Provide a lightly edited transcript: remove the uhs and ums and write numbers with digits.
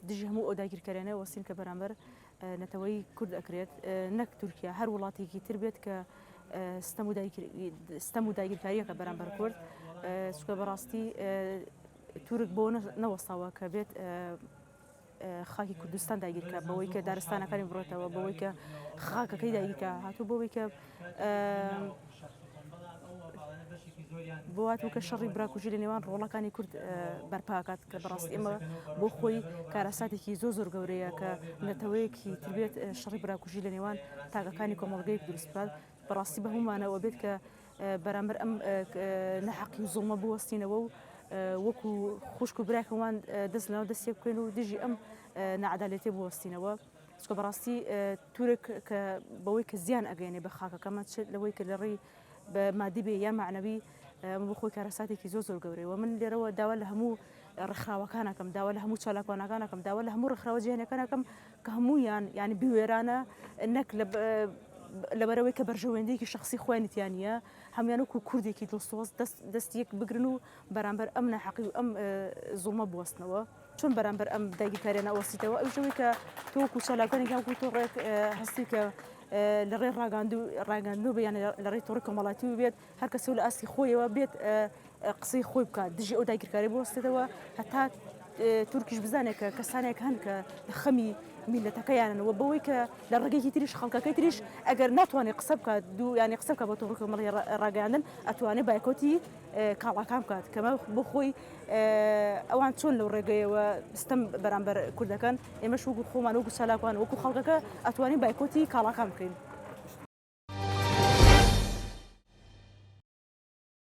دژی هەموو ئەو داگیرکاریانە وەستین کە بەرامبەر نەتەوەی کورد ئەکرێت نەک تورکیا هەر وڵاتێکی تر بێت کە ستەم و داگیرکاریەکە بەرامبەر کورد سوکە بەڕاستی تورک بۆ نەوەستاوە کە بێت خاکی کوردستان داگیرکە بەوەی کە دارستانەکانی بڕێتەوە بەوەی کە خاکەکەی داگیرکە هاتوو بەوەی کە بۆ هاتوو کە شەڕی براکوژی لە نێوان ڕۆڵەکانی کورد بەرپاکات کە بەڕاستی ئێمە بۆ خۆی کارەساتێکی زۆر گەورەیە کە نەتەوەیەکی تربێت شەڕی براکوژی لە نێوان تاگەکانی کۆمەڵگەیەک دروست بکات بەڕاستی بە هەمومانەوە بێت کە بەرامبەر ئەم نەحەقی و زوڵمە بوەستینەوە و وەکو خوشک و براکەوان دەست لەناو دەستێ بکەین و دژی ئەم نەعەدالەتێ بوەستینەوە چکە بەڕاستی تورک کە بەوەی کە زیان ئەگەێنێ بە خاکەکەمە لەوەی کە لەڕێی بە مادی بێ یا معنەوی بۆ خۆی کارەساتێکی زۆر گەورەیەوە من لێرەوە داوا لە هەموو ڕێکخراوەکانەکەم داوا لە هەموو چالاکوانەکانەکەم داوا لە هەموو ڕێکخراوە جیهانیەکانەکەم کە هەموویان ینی بوێرانە نەک لەبەرەوەی کە بەرژەوێندەیەکی شخصی خوێنیتیانە هەمویان وەکو کوردێکی دڵسۆز دەست یەک بگرن و بەرامبەر ئەم نەحەقی و ئەم زوڵمە بوەستنەوە چۆن بەرامبەر ئەم داگیرکاریانە ئەوەستیتەوە ئەوژەوەی کە تۆ وەکو چالاکوانێکی وەکو تۆ ڕێک هەستی کە لە ڕێ ڕاگەاندنەوە بێ یانە لە ڕێی تۆڕی کۆمەڵاتی بێت هەر کەسە لە ئاستی خۆیەوە بێت قسەی خۆی بکات دژی ئەو داگیرکاری بوەستێتەوە هەتا تورکیش بزانێت کە کەسانێک هەن کە لە خەمی میلەتەکەیانەوە بەوەی کە لە ڕێگەیەکی تریش خەڵکەکەی تریش ئەگەر ناتوانێت قسە بکات دوو ینی قسە بکات بە تۆڕی کۆمەڵی ڕاگەاندن ئەتوانێت بایکۆتی کاڵاکان بکات کەمە بۆ خۆی ئەوان چۆن لەو ڕێگەیەوە ستەم بەرامبەر کوردەکان ئێمەش وەکو خۆمان وەکو چالاکوان وەکو خەڵکەکە ئەتوانین بایکۆتی کاڵاکان بکەین.